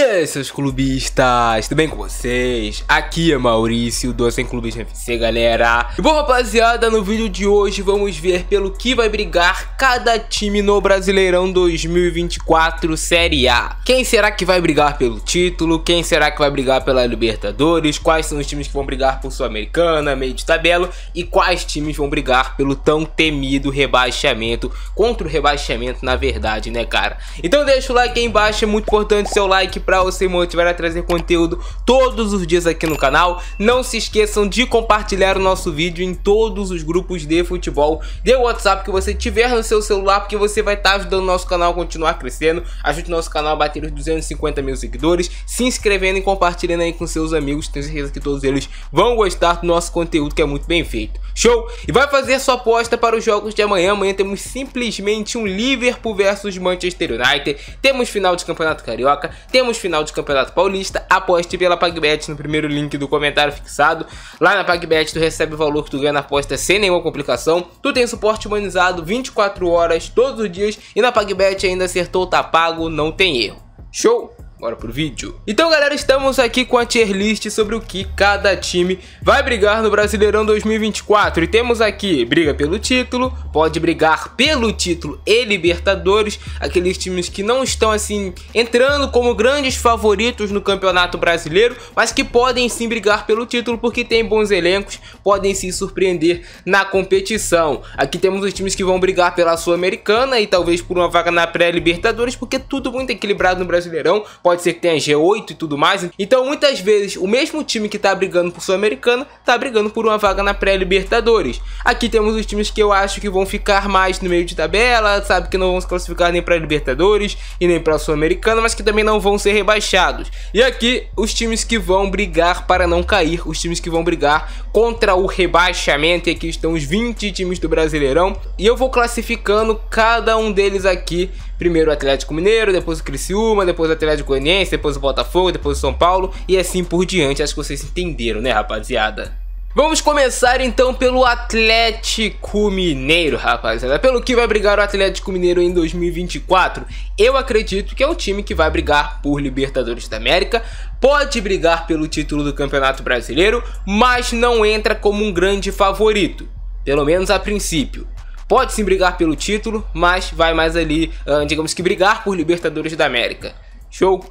E aí, seus clubistas, tudo bem com vocês? Aqui é Maurício, do Sem Clubismo FC, galera. E bom, rapaziada, no vídeo de hoje vamos ver pelo que vai brigar cada time no Brasileirão 2024 Série A. Quem será que vai brigar pelo título? Quem será que vai brigar pela Libertadores? Quais são os times que vão brigar por Sul-Americana, meio de tabela? E quais times vão brigar pelo tão temido rebaixamento? Contra o rebaixamento, na verdade, né, cara? Então deixa o like aí embaixo, é muito importante seu like para você motivar a trazer conteúdo todos os dias aqui no canal. Não se esqueçam de compartilhar o nosso vídeo em todos os grupos de futebol de WhatsApp que você tiver no seu celular, porque você vai estar ajudando o nosso canal a continuar crescendo. Ajude o nosso canal a bater os 250 mil seguidores, se inscrevendo e compartilhando aí com seus amigos. Tenho certeza que todos eles vão gostar do nosso conteúdo, que é muito bem feito. Show? E vai fazer sua aposta para os jogos de amanhã. Amanhã temos simplesmente um Liverpool versus Manchester United. Temos final de Campeonato Carioca, temos final de Campeonato Paulista. Aposte pela PagBet no primeiro link do comentário fixado. Lá na PagBet tu recebe o valor que tu ganha na aposta sem nenhuma complicação. Tu tem suporte humanizado 24 horas todos os dias. E na PagBet ainda acertou, tá pago, não tem erro. Show? Bora pro vídeo. Então, galera, estamos aqui com a tier list sobre o que cada time vai brigar no Brasileirão 2024. E temos aqui briga pelo título, pode brigar pelo título e Libertadores, aqueles times que não estão assim entrando como grandes favoritos no Campeonato Brasileiro, mas que podem sim brigar pelo título porque tem bons elencos, podem se surpreender na competição. Aqui temos os times que vão brigar pela Sul-Americana e talvez por uma vaga na pré-Libertadores, porque é tudo muito equilibrado no Brasileirão. Pode ser que tenha G8 e tudo mais. Então muitas vezes o mesmo time que tá brigando por Sul-Americana tá brigando por uma vaga na pré-Libertadores. Aqui temos os times que eu acho que vão ficar mais no meio de tabela, sabe, que não vão se classificar nem para Libertadores e nem para Sul-Americana, mas que também não vão ser rebaixados. E aqui os times que vão brigar para não cair, os times que vão brigar contra o rebaixamento. E aqui estão os 20 times do Brasileirão e eu vou classificando cada um deles aqui. Primeiro o Atlético Mineiro, depois o Criciúma, depois o Atlético Goianiense, depois o Botafogo, depois o São Paulo e assim por diante. Acho que vocês entenderam, né, rapaziada? Vamos começar então pelo Atlético Mineiro, rapaziada. Pelo que vai brigar o Atlético Mineiro em 2024, eu acredito que é um time que vai brigar por Libertadores da América, pode brigar pelo título do Campeonato Brasileiro, mas não entra como um grande favorito, pelo menos a princípio. Pode sim brigar pelo título, mas vai mais ali, digamos que brigar por Libertadores da América. Show?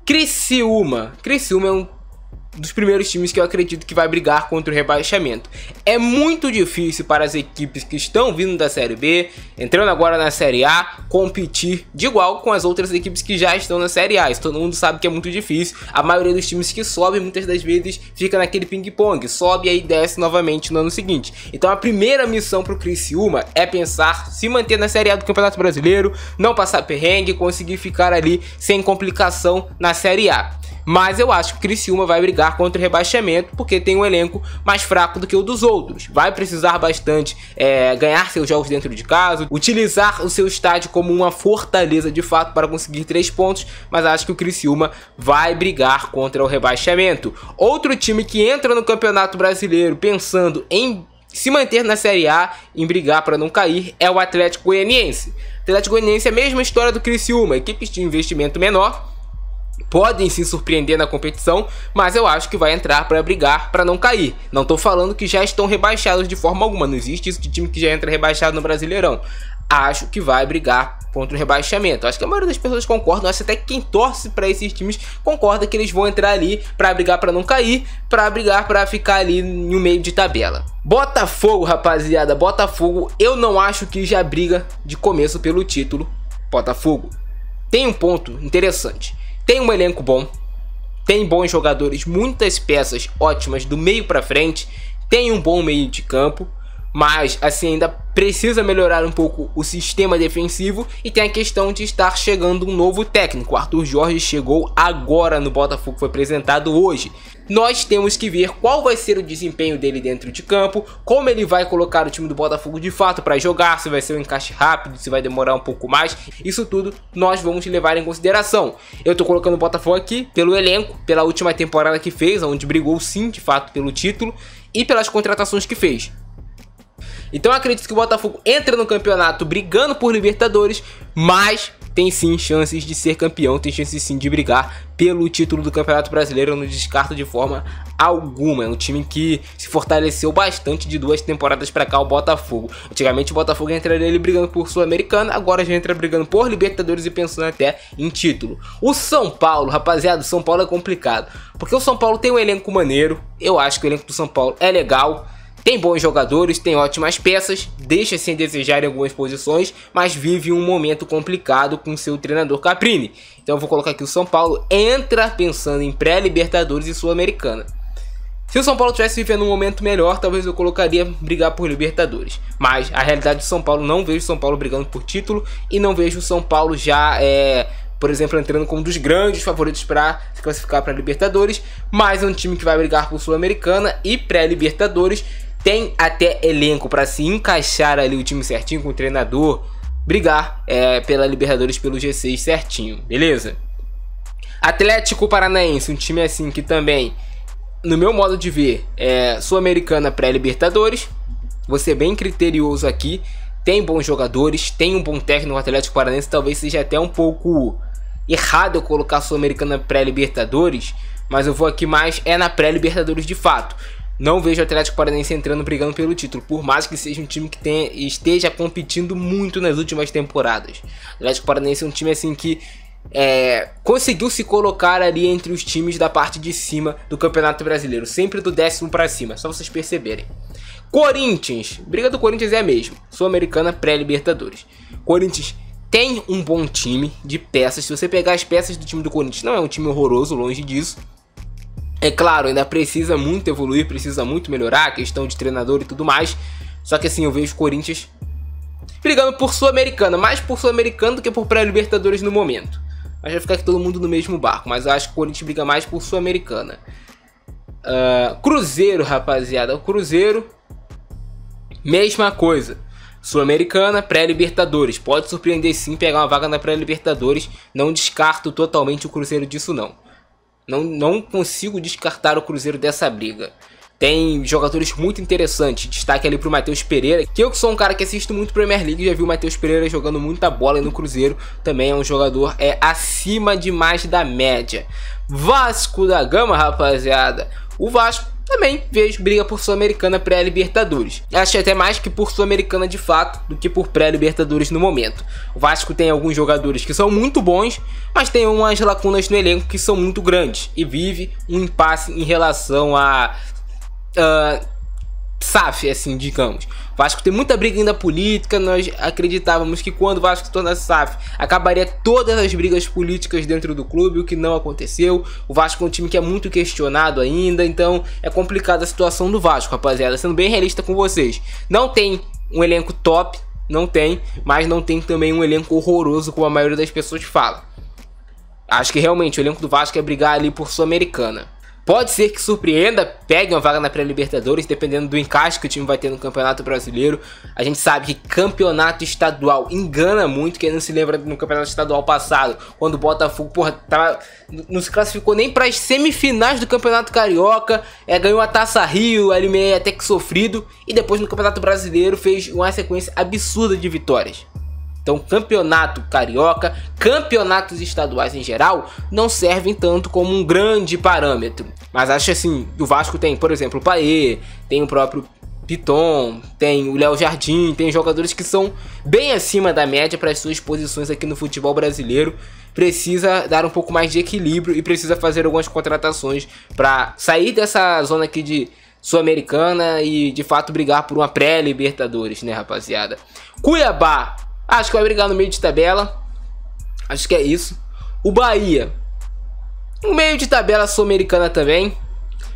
Criciúma. Criciúma é um dos primeiros times que eu acredito que vai brigar contra o rebaixamento. É muito difícil para as equipes que estão vindo da Série B, entrando agora na Série A, competir de igual com as outras equipes que já estão na Série A. Isso todo mundo sabe que é muito difícil. A maioria dos times que sobem, muitas das vezes, fica naquele ping-pong. Sobe e aí desce novamente no ano seguinte. Então a primeira missão para o Criciúma é pensar se manter na Série A do Campeonato Brasileiro, não passar perrengue, conseguir ficar ali sem complicação na Série A. Mas eu acho que o Criciúma vai brigar contra o rebaixamento porque tem um elenco mais fraco do que o dos outros. Vai precisar bastante ganhar seus jogos dentro de casa, utilizar o seu estádio como uma fortaleza de fato para conseguir 3 pontos. Mas acho que o Criciúma vai brigar contra o rebaixamento. Outro time que entra no Campeonato Brasileiro pensando em se manter na Série A, em brigar para não cair, é o Atlético Goianiense. O Atlético Goianiense é a mesma história do Criciúma, equipes de investimento menor, podem se surpreender na competição, mas eu acho que vai entrar para brigar para não cair. Não tô falando que já estão rebaixados de forma alguma, não existe isso de time que já entra rebaixado no Brasileirão. Acho que vai brigar contra o rebaixamento. Acho que a maioria das pessoas concordam, acho até que quem torce para esses times concorda que eles vão entrar ali para brigar para não cair, para brigar para ficar ali no meio de tabela. Botafogo, rapaziada, Botafogo eu não acho que já briga de começo pelo título. Botafogo tem um ponto interessante. Tem um elenco bom, tem bons jogadores, muitas peças ótimas do meio pra frente, tem um bom meio de campo, mas assim ainda precisa melhorar um pouco o sistema defensivo e tem a questão de estar chegando um novo técnico. O Arthur Jorge chegou agora no Botafogo, foi apresentado hoje. Nós temos que ver qual vai ser o desempenho dele dentro de campo, como ele vai colocar o time do Botafogo de fato para jogar, se vai ser um encaixe rápido, se vai demorar um pouco mais. Isso tudo nós vamos levar em consideração. Eu tô colocando o Botafogo aqui pelo elenco, pela última temporada que fez, onde brigou sim de fato pelo título e pelas contratações que fez. Então eu acredito que o Botafogo entra no campeonato brigando por Libertadores, mas tem sim chances de ser campeão, tem chances sim de brigar pelo título do Campeonato Brasileiro, eu não descarto de forma alguma. É um time que se fortaleceu bastante de 2 temporadas pra cá, o Botafogo. Antigamente o Botafogo entraria ali brigando por Sul-Americana, agora já entra brigando por Libertadores e pensando até em título. O São Paulo, rapaziada, o São Paulo é complicado, porque o São Paulo tem um elenco maneiro, eu acho que o elenco do São Paulo é legal. Tem bons jogadores, tem ótimas peças, deixa sem desejar em algumas posições, mas vive um momento complicado com seu treinador Caprini. Então eu vou colocar aqui o São Paulo entra pensando em pré-Libertadores e Sul-Americana. Se o São Paulo estivesse vivendo um momento melhor, talvez eu colocaria brigar por Libertadores. Mas a realidade do São Paulo, não vejo o São Paulo brigando por título e não vejo o São Paulo já, por exemplo, entrando como um dos grandes favoritos para se classificar para Libertadores. Mas é um time que vai brigar por Sul-Americana e pré-Libertadores. Tem até elenco para se encaixar ali o time certinho com o treinador, brigar pela Libertadores, pelo G6 certinho, beleza? Atlético Paranaense, um time assim que também, no meu modo de ver, Sul-Americana pré-Libertadores. Vou ser bem criterioso aqui, tem bons jogadores, tem um bom técnico no Atlético Paranaense. Talvez seja até um pouco errado eu colocar Sul-Americana pré-Libertadores, mas eu vou aqui mais na pré-Libertadores de fato. Não vejo o Atlético Paranaense entrando brigando pelo título, por mais que seja um time que esteja competindo muito nas últimas temporadas. O Atlético Paranaense é um time assim que conseguiu se colocar ali entre os times da parte de cima do Campeonato Brasileiro, sempre do 10º para cima, só vocês perceberem. Corinthians, briga do Corinthians é a mesma, Sul-Americana pré-Libertadores. Corinthians tem um bom time de peças, se você pegar as peças do time do Corinthians, não é um time horroroso, longe disso. É claro, ainda precisa muito evoluir, precisa muito melhorar a questão de treinador e tudo mais. Só que assim, eu vejo o Corinthians brigando por Sul-Americana, mais por Sul-Americana do que por pré-Libertadores no momento. Mas vai ficar aqui todo mundo no mesmo barco, mas eu acho que o Corinthians briga mais por Sul-Americana. Cruzeiro, rapaziada, o Cruzeiro, mesma coisa. Sul-Americana, pré-Libertadores. Pode surpreender sim pegar uma vaga na pré-Libertadores. Não descarto totalmente o Cruzeiro disso não. Não consigo descartar o Cruzeiro dessa briga. Tem jogadores muito interessantes. Destaque ali pro Matheus Pereira, que eu que sou um cara que assisto muito Premier League, já vi o Matheus Pereira jogando muita bola no Cruzeiro. Também é um jogador acima demais da média. Vasco da Gama, rapaziada. O Vasco também vejo briga por Sul-Americana pré-Libertadores. Acho até mais que por Sul-Americana de fato do que por pré-Libertadores no momento. O Vasco tem alguns jogadores que são muito bons, mas tem umas lacunas no elenco que são muito grandes e vive um impasse em relação a SAF, assim, digamos. O Vasco tem muita briga ainda política. Nós acreditávamos que quando o Vasco se tornasse SAF, acabaria todas as brigas políticas dentro do clube, o que não aconteceu. O Vasco é um time que é muito questionado ainda, então é complicada a situação do Vasco, rapaziada. Sendo bem realista com vocês, não tem um elenco top, não tem, mas não tem também um elenco horroroso como a maioria das pessoas fala. Acho que realmente o elenco do Vasco é brigar ali por Sul-Americana. Pode ser que surpreenda, pegue uma vaga na pré-Libertadores, dependendo do encaixe que o time vai ter no Campeonato Brasileiro. A gente sabe que campeonato estadual engana muito. Quem não se lembra no Campeonato Estadual passado, quando o Botafogo, não se classificou nem para as semifinais do Campeonato Carioca, ganhou a Taça Rio, ali meio até que sofrido, e depois no Campeonato Brasileiro fez uma sequência absurda de vitórias. Então, campeonato carioca, campeonatos estaduais em geral, não servem tanto como um grande parâmetro. Mas acho assim, o Vasco tem, por exemplo, o Paê, tem o próprio Piton, tem o Léo Jardim, tem jogadores que são bem acima da média para as suas posições aqui no futebol brasileiro. Precisa dar um pouco mais de equilíbrio e precisa fazer algumas contratações para sair dessa zona aqui de Sul-Americana e de fato brigar por uma pré-Libertadores, né, rapaziada? Cuiabá, acho que vai brigar no meio de tabela. Acho que é isso. O Bahia, no meio de tabela Sul-Americana também.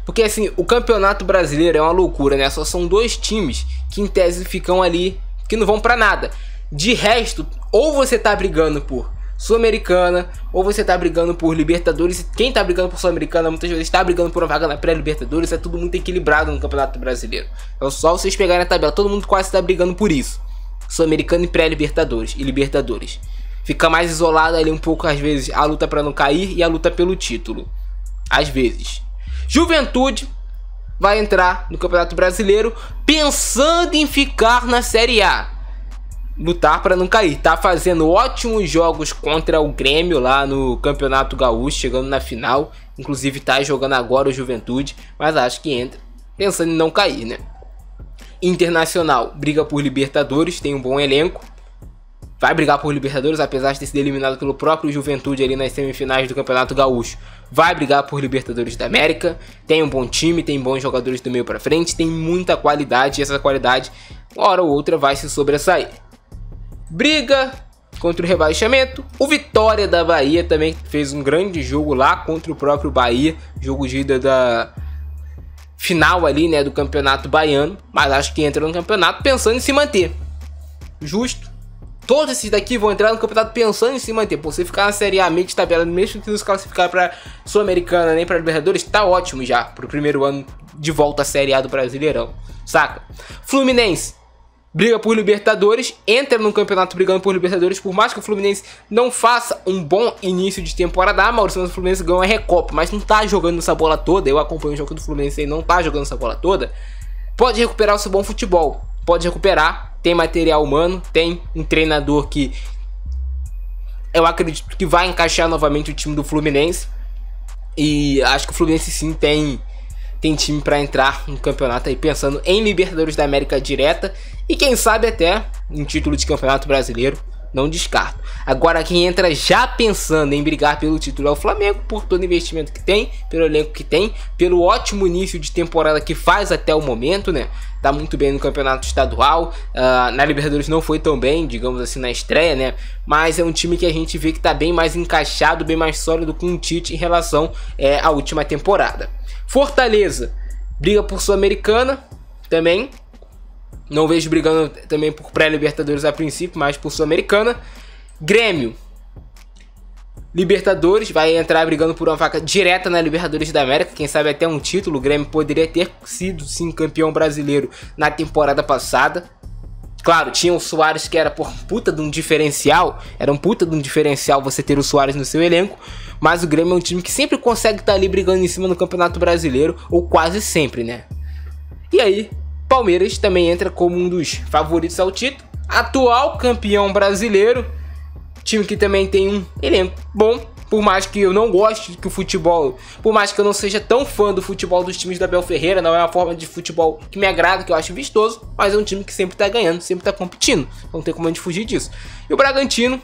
Porque assim, o Campeonato Brasileiro é uma loucura, né? Só são 2 times que em tese ficam ali, que não vão pra nada. De resto, ou você tá brigando por Sul-Americana, ou você tá brigando por Libertadores. E quem tá brigando por Sul-Americana muitas vezes tá brigando por uma vaga na pré-Libertadores. É tudo muito equilibrado no Campeonato Brasileiro. Então só vocês pegarem a tabela, todo mundo quase tá brigando por isso. Sul-Americana e pré-Libertadores e Libertadores. Fica mais isolado ali um pouco, às vezes, a luta para não cair e a luta pelo título. Às vezes. Juventude vai entrar no Campeonato Brasileiro pensando em ficar na Série A. lutar para não cair. Tá fazendo ótimos jogos contra o Grêmio lá no Campeonato Gaúcho, chegando na final. Inclusive tá jogando agora o Juventude, mas acho que entra pensando em não cair, né? Internacional briga por Libertadores, tem um bom elenco. Vai brigar por Libertadores, apesar de ter sido eliminado pelo próprio Juventude ali nas semifinais do Campeonato Gaúcho. Vai brigar por Libertadores da América. Tem um bom time, tem bons jogadores do meio pra frente, tem muita qualidade. E essa qualidade, uma hora ou outra, vai se sobressair. Briga contra o rebaixamento. O Vitória da Bahia também fez um grande jogo lá contra o próprio Bahia. Jogo de ida da final ali, né, do Campeonato Baiano. Mas acho que entra no campeonato pensando em se manter. Justo. Todos esses daqui vão entrar no campeonato pensando em se manter. Por você ficar na Série A, meio de tabela, mesmo que não se classificar para Sul-Americana nem para Libertadores, tá ótimo já pro primeiro ano de volta à Série A do Brasileirão, saca? Fluminense briga por Libertadores, entra no campeonato brigando por Libertadores, por mais que o Fluminense não faça um bom início de temporada. A Maurício, o Fluminense ganhou a Recopa, mas não tá jogando essa bola toda. Eu acompanho o jogo do Fluminense e não tá jogando essa bola toda. Pode recuperar o seu bom futebol, pode recuperar. Tem material humano, tem um treinador que eu acredito que vai encaixar novamente o time do Fluminense. E acho que o Fluminense sim tem time para entrar no campeonato aí, pensando em Libertadores da América direta. E quem sabe até em título de campeonato brasileiro, não descarto. Agora quem entra já pensando em brigar pelo título é o Flamengo, por todo o investimento que tem, pelo elenco que tem, pelo ótimo início de temporada que faz até o momento, né? Tá muito bem no campeonato estadual, na Libertadores não foi tão bem, digamos assim, na estreia, né? Mas é um time que a gente vê que tá bem mais encaixado, bem mais sólido com o Tite em relação à última temporada. Fortaleza briga por Sul-Americana também. Não vejo brigando também por pré-Libertadores a princípio, mas por Sul-Americana. Grêmio, Libertadores, vai entrar brigando por uma vaga direta na Libertadores da América. Quem sabe até um título. O Grêmio poderia ter sido sim campeão brasileiro na temporada passada. Claro, tinha o Suárez que era por puta de um diferencial. Era um puta de um diferencial você ter o Suárez no seu elenco. Mas o Grêmio é um time que sempre consegue estar ali brigando em cima no Campeonato Brasileiro. Ou quase sempre, né? E aí, Palmeiras também entra como um dos favoritos ao título. Atual campeão brasileiro. Time que também tem um elenco bom. Por mais que eu não goste que o futebol... Por mais que eu não seja tão fã do futebol dos times da Abel Ferreira. Não é uma forma de futebol que me agrada, que eu acho vistoso. Mas é um time que sempre tá ganhando, sempre tá competindo. Não tem como a gente fugir disso. E o Bragantino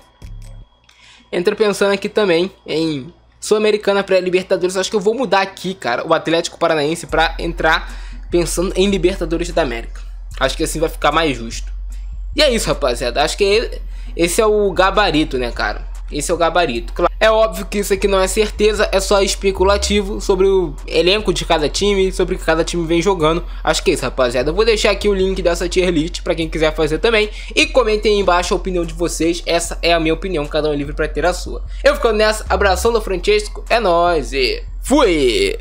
entra pensando aqui também em Sul-Americana pré-Libertadores. Acho que eu vou mudar aqui, cara, o Atlético Paranaense pra entrar pensando em Libertadores da América. Acho que assim vai ficar mais justo. E é isso, rapaziada. Acho que esse é o gabarito, né, cara? Esse é o gabarito. Claro, é óbvio que isso aqui não é certeza, é só especulativo sobre o elenco de cada time, sobre o que cada time vem jogando. Acho que é isso, rapaziada. Eu vou deixar aqui o link dessa tier list pra quem quiser fazer também. E comentem aí embaixo a opinião de vocês. Essa é a minha opinião, cada um é livre pra ter a sua. Eu ficando nessa, abração do Francesco, é nóis e fui!